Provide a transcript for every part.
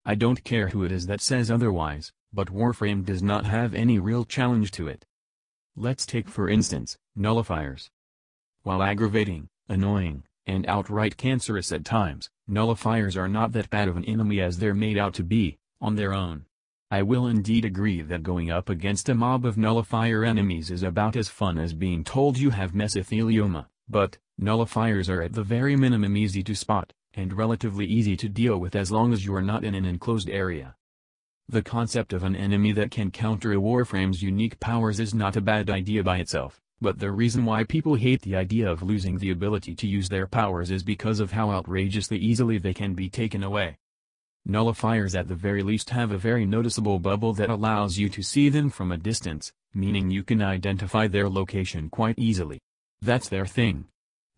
I don't care who it is that says otherwise, but Warframe does not have any real challenge to it. Let's take for instance, nullifiers. While aggravating, annoying, and outright cancerous at times, nullifiers are not that bad of an enemy as they're made out to be, on their own. I will indeed agree that going up against a mob of nullifier enemies is about as fun as being told you have mesothelioma, but, nullifiers are at the very minimum easy to spot, and relatively easy to deal with as long as you are not in an enclosed area. The concept of an enemy that can counter a Warframe's unique powers is not a bad idea by itself, but the reason why people hate the idea of losing the ability to use their powers is because of how outrageously easily they can be taken away. Nullifiers at the very least have a very noticeable bubble that allows you to see them from a distance, meaning you can identify their location quite easily. That's their thing.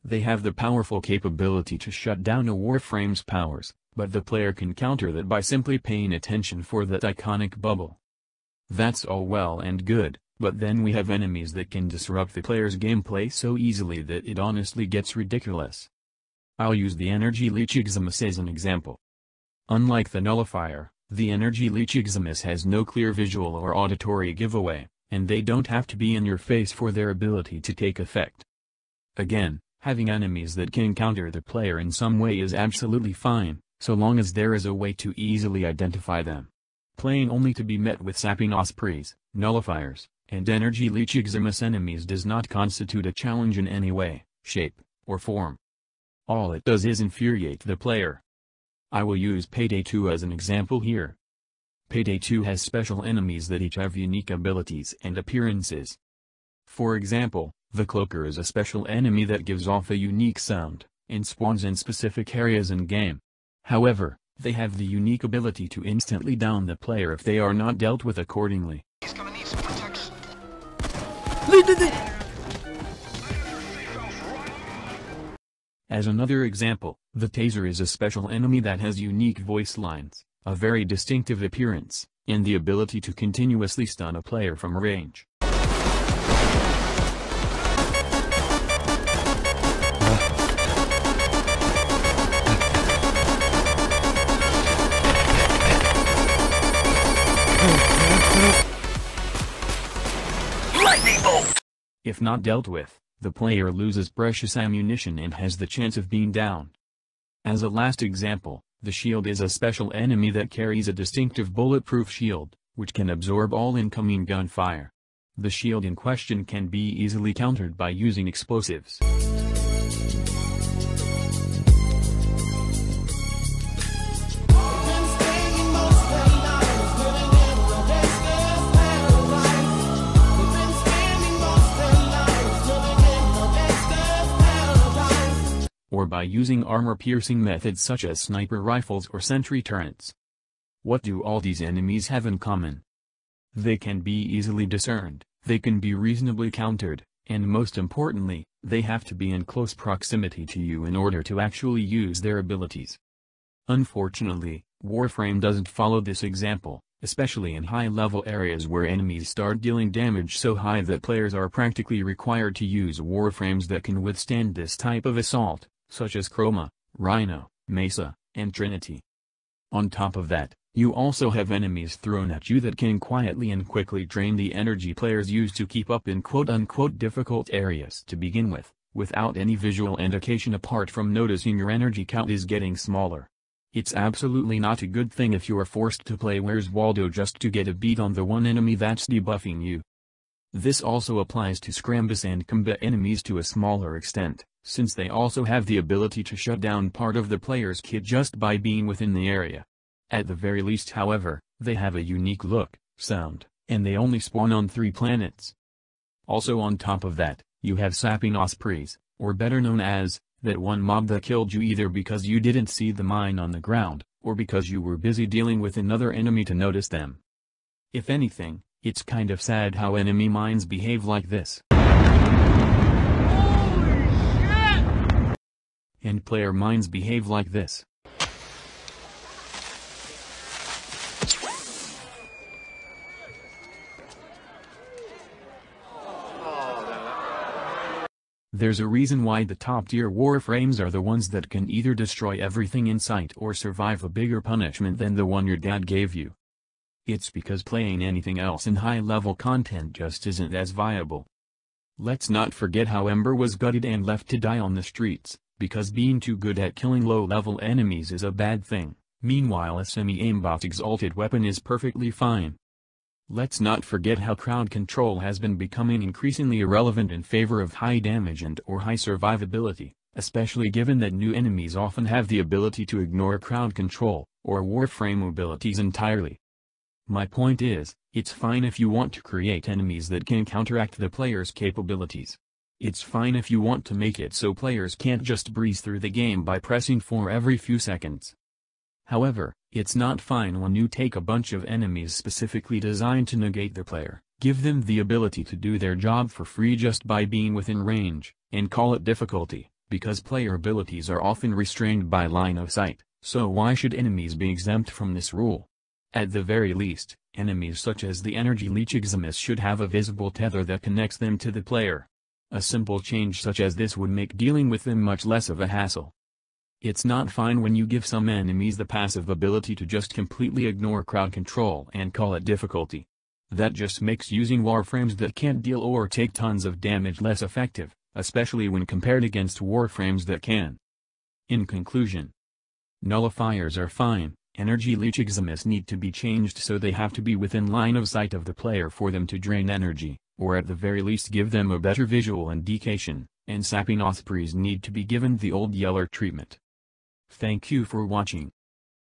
They have the powerful capability to shut down a Warframe's powers, but the player can counter that by simply paying attention for that iconic bubble. That's all well and good, but then we have enemies that can disrupt the player's gameplay so easily that it honestly gets ridiculous. I'll use the Energy Leech Eximus as an example. Unlike the nullifier, the Energy Leech Eximus has no clear visual or auditory giveaway, and they don't have to be in your face for their ability to take effect. Again, having enemies that can counter the player in some way is absolutely fine, so long as there is a way to easily identify them. Playing only to be met with sapping ospreys, nullifiers, and Energy Leech Eximus enemies does not constitute a challenge in any way, shape, or form. All it does is infuriate the player. I will use Payday 2 as an example here. Payday 2 has special enemies that each have unique abilities and appearances. For example, the Cloaker is a special enemy that gives off a unique sound, and spawns in specific areas in game. However, they have the unique ability to instantly down the player if they are not dealt with accordingly. He's gonna need some protection. As another example, the Taser is a special enemy that has unique voice lines, a very distinctive appearance, and the ability to continuously stun a player from range. Lightning bolt! If not dealt with, the player loses precious ammunition and has the chance of being downed. As a last example, the Shield is a special enemy that carries a distinctive bulletproof shield, which can absorb all incoming gunfire. The shield in question can be easily countered by using explosives. Or by using armor-piercing methods such as sniper rifles or sentry turrets. What do all these enemies have in common? They can be easily discerned, they can be reasonably countered, and most importantly, they have to be in close proximity to you in order to actually use their abilities. Unfortunately, Warframe doesn't follow this example, especially in high-level areas where enemies start dealing damage so high that players are practically required to use Warframes that can withstand this type of assault, such as Chroma, Rhino, Mesa, and Trinity. On top of that, you also have enemies thrown at you that can quietly and quickly drain the energy players use to keep up in quote-unquote difficult areas to begin with, without any visual indication apart from noticing your energy count is getting smaller. It's absolutely not a good thing if you are forced to play Where's Waldo just to get a beat on the one enemy that's debuffing you. This also applies to Scrambus and Combat enemies to a smaller extent, since they also have the ability to shut down part of the player's kit just by being within the area. At the very least, however, they have a unique look, sound, and they only spawn on 3 planets. Also on top of that, you have sapping ospreys, or better known as, that one mob that killed you either because you didn't see the mine on the ground, or because you were busy dealing with another enemy to notice them. If anything, it's kind of sad how enemy mines behave like this. And player mines behave like this. There's a reason why the top-tier Warframes are the ones that can either destroy everything in sight or survive a bigger punishment than the one your dad gave you. It's because playing anything else in high-level content just isn't as viable. Let's not forget how Ember was gutted and left to die on the streets, because being too good at killing low-level enemies is a bad thing. Meanwhile, a semi-aimbot exalted weapon is perfectly fine. Let's not forget how crowd control has been becoming increasingly irrelevant in favor of high damage and/or high survivability, especially given that new enemies often have the ability to ignore crowd control, or Warframe abilities entirely. My point is, it's fine if you want to create enemies that can counteract the player's capabilities. It's fine if you want to make it so players can't just breeze through the game by pressing 4 every few seconds. However, it's not fine when you take a bunch of enemies specifically designed to negate the player, give them the ability to do their job for free just by being within range, and call it difficulty, because player abilities are often restrained by line of sight, so why should enemies be exempt from this rule? At the very least, enemies such as the Energy Leech Eximus should have a visible tether that connects them to the player. A simple change such as this would make dealing with them much less of a hassle. It's not fine when you give some enemies the passive ability to just completely ignore crowd control and call it difficulty. That just makes using Warframes that can't deal or take tons of damage less effective, especially when compared against Warframes that can. In conclusion, nullifiers are fine. Energy Leech Eximus need to be changed so they have to be within line of sight of the player for them to drain energy, or at the very least give them a better visual indication, and sapping Ospreys need to be given the old Yeller treatment. Thank you for watching.